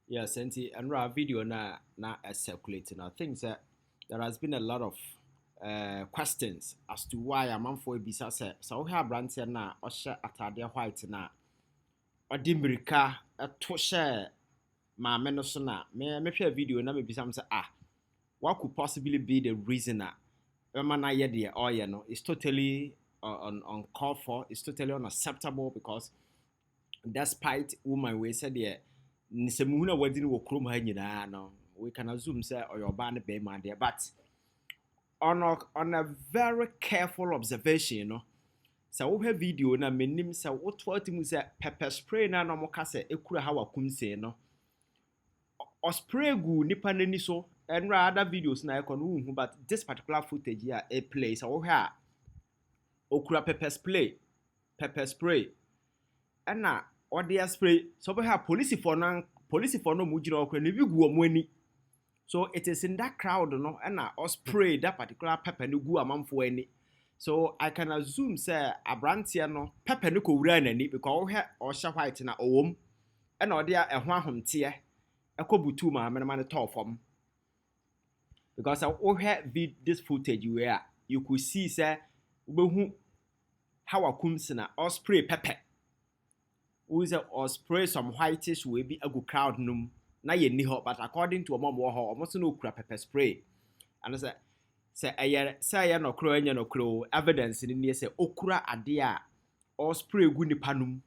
Yes, and our video now circulating. I think that there has been a lot of questions as to why a man for a bisa say so we have brands na or share atade white na or dimrika a to share my menosona me share video na me bisa say what could possibly be the reason that man yet or you know is totally uncalled for, it's totally unacceptable because despite woman we said yeah nisemuna wadini wo krom ha nyina no we can assume say or your band be man there but on a very careful observation you know so we have video na menim say what mu say pepper spray na no mo ka say ekura Hawa Koomson no o spray gu nipa nani so and other videos na ekon hu but this particular footage here a play so we have okura pepper spray and na or their spray so we have police for no mujira okra ne bigu omani so it is in that crowd no and or spray that particular pepper no gu amamfo ani so I can assume say abrantia no pepper no ko wura nani because o sha white na owom and or there ehho ahomte ekobutu ma man top form because I have this footage where you could see say we Hawa Koomson or spray pepper or spray some whitish will be a good crowd num na ye ni ho but according to mom wo ho almost no kura pepper spray and I say no kro anya no kro evidence ni say okura ade a or spray gu nipa num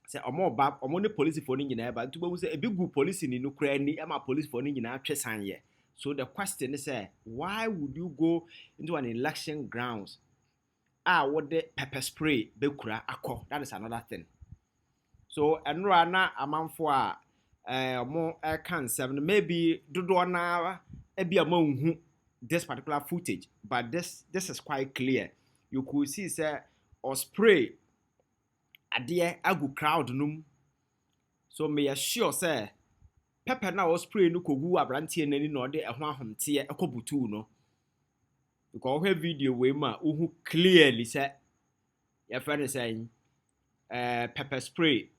say omo ba omo ne police for ni nyina ba ntu ba say e bi gu police ni no kra ni e ma police for ni nyina atwesan ye so the question is why would you go into an election grounds what the pepper spray be kura akọ that is another thing. So enra na amanfo a mo can 7 maybe dodo na e bia manhu this particular footage but this is quite clear. You could see say or spray ade agu crowd num so me sure say pepper na or spray no kogu abrantie nani no de ehho ahomte ekobutu no because we video we ma uhu clearly say your friend is saying pepper spray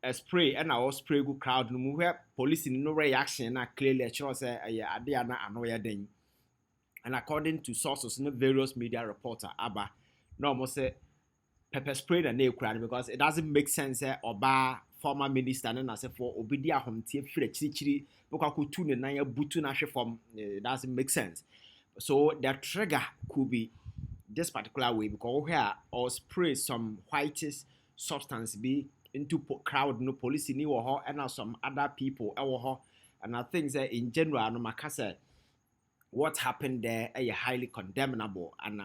a spray and our spray go crowd no where police no reaction na clearly sure say ade na anoya den and according to sources in various media reporter aba no almost say pepper spray na ekura because it doesn't make sense oba former minister na say for obidi ahomtie fire chirichiri because ko tu ne nan abutu na hwe form it doesn't make sense. So the trigger could be this particular way because here or spray some whitish substance be into crowd no police ni wo and some other people and I think that in general no makasa what happened there is highly condemnable and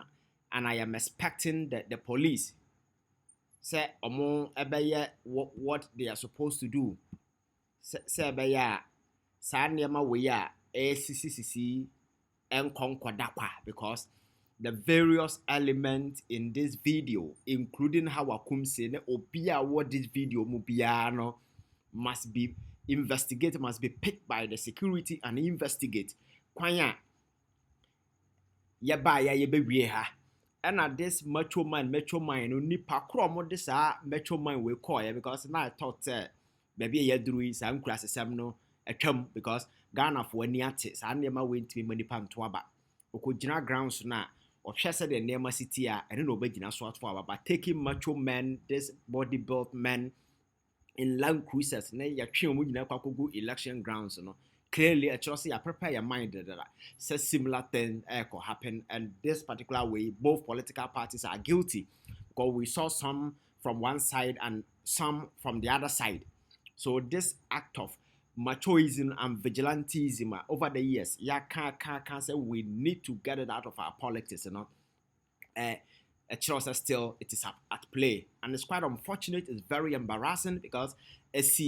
I am expecting that the police say omo ebeye what they are supposed to do say ebeye sa niema we ya ACCC and konkodakwa because the various elements in this video, including Hawa Koomson, obia what this video mubiano must be investigated, must be picked by the security and investigate. Kwanya yabaya yebe ha. And at this metro man, only pakro this metro man will call because now I thought maybe a yadru is some class no a term because Ghana for any artists and never went to be many pam to aba. Okojina grounds na or said the name city and no begin sort for but taking macho men, this body built men in Land Cruisers, nay ya go election grounds, no. Clearly, I trust you prepare your mind that says similar thing could happen, and this particular way, both political parties are guilty because we saw some from one side and some from the other side. So this act of machoism and vigilantism over the years, can't say we need to get it out of our politics, you know. a choice still it is at play, and it's quite unfortunate. It's very embarrassing because West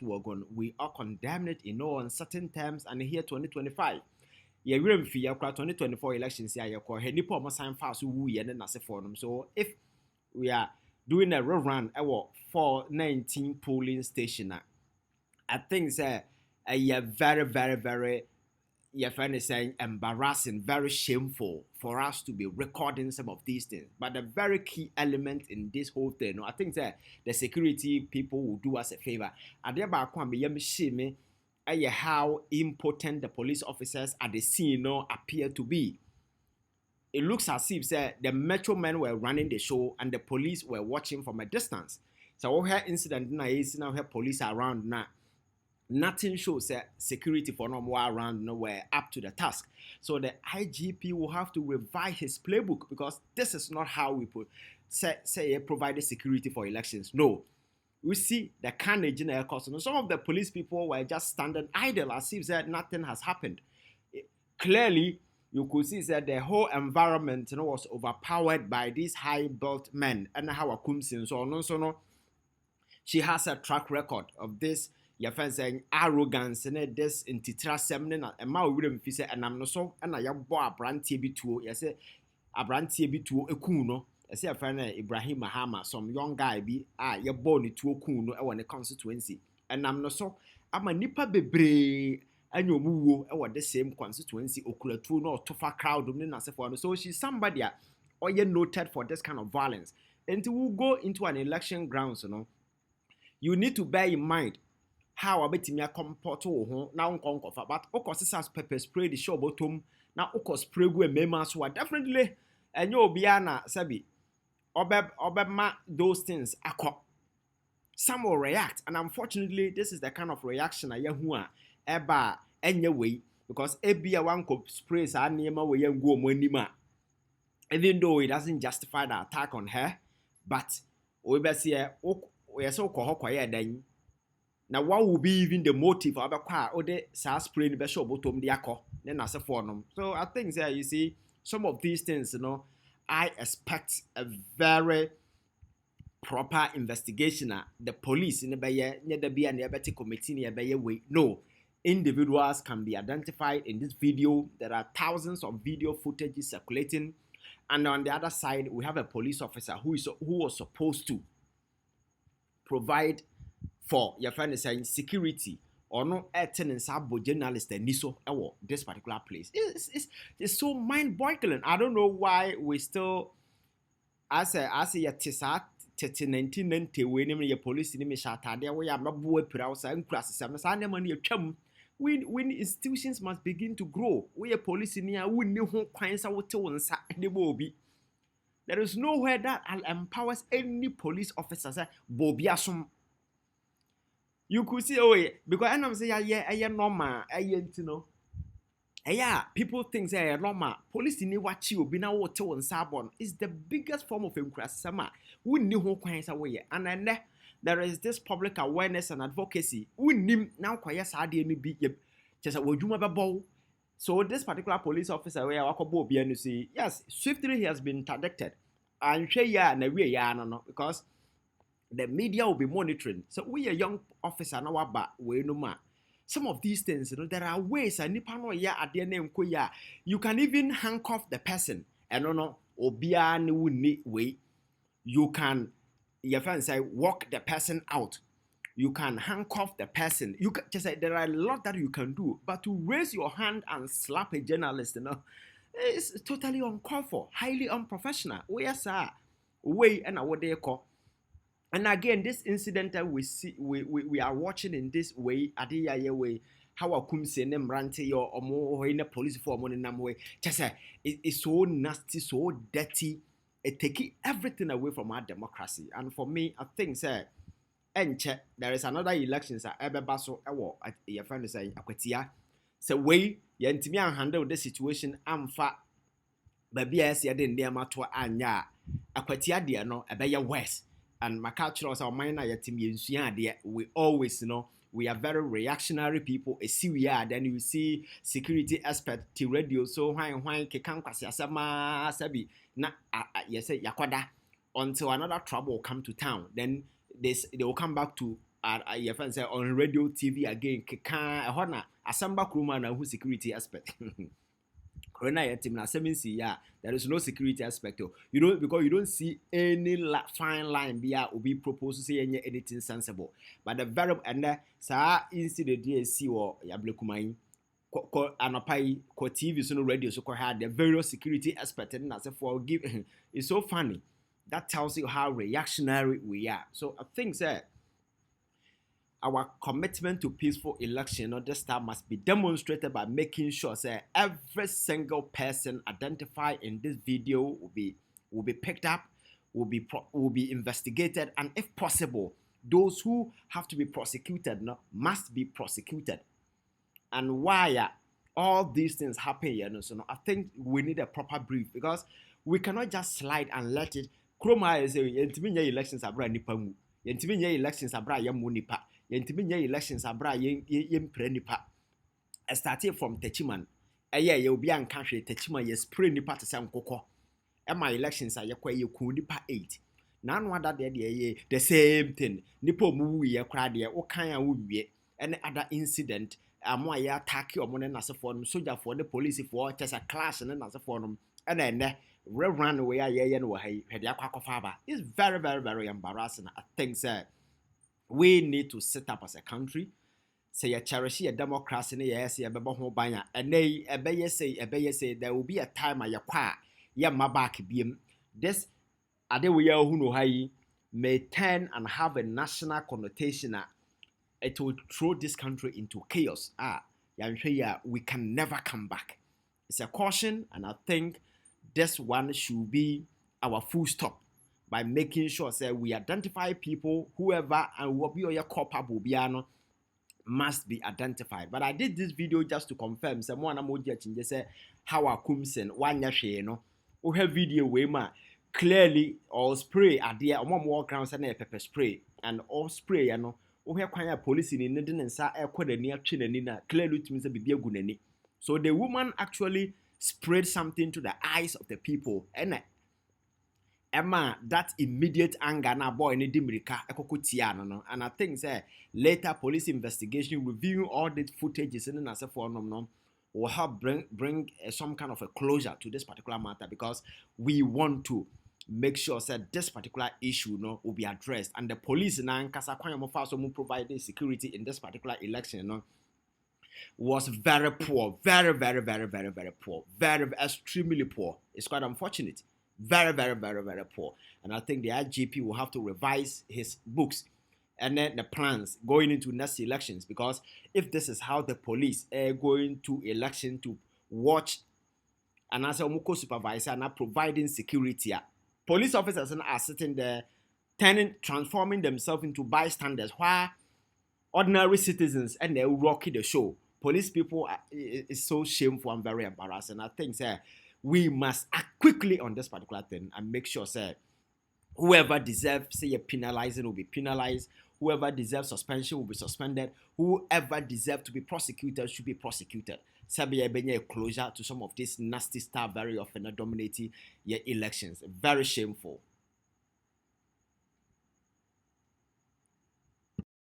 Wagon, we are condemned in no uncertain terms, and here 2025. Yeah, we remember 2024 elections. Yeah, nipa almost sign fast who we and for them. So if we are doing a rerun, our 419 polling station, I think that a very, very, very, your friend is saying embarrassing, very shameful for us to be recording some of these things. But the very key element in this whole thing, I think that the security people will do us a favor. And thereby, how important the police officers at the scene appear to be. It looks as if the metro men were running the show and the police were watching from a distance. So we had incident now have police around now. Nothing shows that security for no more around nowhere up to the task. So the IGP will have to revise his playbook, because this is not how we provide security for elections. No. We see the carnage in the course. Some of the police people were just standing idle as if that nothing has happened. Clearly, you could see that the whole environment was overpowered by these high-built men. And Hawa Koomson, so she has a track record of this. Your friend saying arrogance and this in titra semina and my wouldn't fise and I'm no so and I bought a brand TB2. Yes, a brand TB2 a kuno. I say a friend Ibrahim Mahama, some young guy be you're born to a kuno or a constituency. And I'm no so I'm a nipa bebre and you move or the same constituency or could two no to far crowd so she's somebody or you're noted for this kind of violence. And to go into an election grounds, you need to bear in mind how a bit me a comport now unconquer, but Okos pepper spray the show bottom now Okos spray go memas who are definitely and you biana sabi obema those things akọ. Some will react, and unfortunately this is the kind of reaction I hear eba anyway, because ebia one could spray sa niema we go monima, even though it doesn't justify the attack on her, but we be see we so quiet then. Now, what will be even the motive of a car or the SAS spray in the shop bottom the acco, then as a form. So I think that you see some of these things, I expect a very proper investigation. The police in the Bayer, near the be an diabetic committee in the way. No, individuals can be identified in this video. There are thousands of video footages circulating, and on the other side, we have a police officer who was supposed to provide for your friend is saying security or no attendance abo journalist and niso this particular place. It's so mind-boggling. I don't know why we still as a tisa 1990 when your police in me shata there we are not boy put outside and class seven Sunday money chum. When institutions must begin to grow, we are police in here we know who kinds of the bobby. There is nowhere that empowers any police officer bobiasum. You could see, because I'm saying, yeah, normal, people think say normal. Police in what you be now water on Sabon is the biggest form of incrassama. We knew who kinds away, and then there is this public awareness and advocacy. We knew now quite sad be just a word. So this particular police officer where Wakobo be and see, yes, swiftly he has been interdicted. And because the media will be monitoring. So we a young officer now, but we no man. Some of these things, there are ways and at the name you can even handcuff the person. And way you can your friend say walk the person out. You can handcuff the person. You can just say there are a lot that you can do, but to raise your hand and slap a journalist, it's totally uncalled for, highly unprofessional. Where's way and what they call. And again, this incident that we are watching in this way, way, Hawa Koomson and Ranty or more in a police form in some way. Just say it's so nasty, so dirty. It takes everything away from our democracy. And for me, I think there is another election baso your friend is saying akwatia. So way you intimi handle the situation amfa baby as you didn't near to anya akwatia dear no a worse. And my culture or mine are yet we always we are very reactionary people. See, we are. Then you see security expert to radio. So why kekan kwasi asama sabi na yes yakwada until another trouble come to town. Then they will come back to your friends say on radio, TV again. Kekan ehona asamba kruma na who security expert. Corona team na 7C, yeah, there is no security aspect. You don't, because you don't see any fine line be be proposed to say anything sensible. But the very and sa incident DSC or Ablekuma Anapai ko TV so no radio so had the various security aspect and as for give it's so funny. That tells you how reactionary we are. So I think that our commitment to peaceful election this time must be demonstrated by making sure that every single person identified in this video will be picked up, will be investigated, and if possible, those who have to be prosecuted must be prosecuted. And why all these things happen so I think we need a proper brief, because we cannot just slide and let it. Chroma is elections abra nipa mu. Elections abra yamu nipa. Yentiminya elections abra yen pre nipa. Started from Techiman. Ye will be uncountry Techiman ye spray nipa to some coco. And my elections are yakwa ye ku nipa 8. None wonder the same thing. Nipo mu ye crowd ye o kanya wu any other incident. Mo ye attack or money as a form soldier for the police for just a class and as a form. And then run away ye and way had yakwa faba. It's very, very, very embarrassing. I think that we need to set up as a country. Say you cherish a democracy, yes, you banya, and they say there will be a time at your qua, ya mabaki beam. This Adewiya who know how may turn and have a national connotation. It will throw this country into chaos. We can never come back. It's a caution, and I think this one should be our full stop. By making sure that we identify people, whoever and what be your culpable must be identified. But I did this video just to confirm. Someone I'm say Hawa Koomson one year we have video way clearly all spray at the walk around and pepper spray and all spray we have quite police in Indian and sa near chinina clearly to means be guneni. So the woman actually sprayed something to the eyes of the people and Emma, that immediate anger na boy ni dimirika ekokutiano no, and I think say later police investigation reviewing all the footages in as for no will help bring some kind of a closure to this particular matter, because we want to make sure that this particular issue will be addressed, and the police na nkasa kwan mo fa so mo provide security in this particular election was very poor, very poor, very extremely poor. It's quite unfortunate. Very poor. And I think the IGP will have to revise his books and then the plans going into next elections, because if this is how the police are going to election to watch and as a Muko supervisor and are providing security, police officers are sitting there transforming themselves into bystanders, while ordinary citizens and they're rocking the show. Police people is so shameful and very embarrassing. I think we must act quickly on this particular thing and make sure whoever deserves say penalizing will be penalized, whoever deserves suspension will be suspended, whoever deserves to be prosecuted should be prosecuted. Sabia benye closure to some of this nasty stuff very often dominating your elections. Very shameful.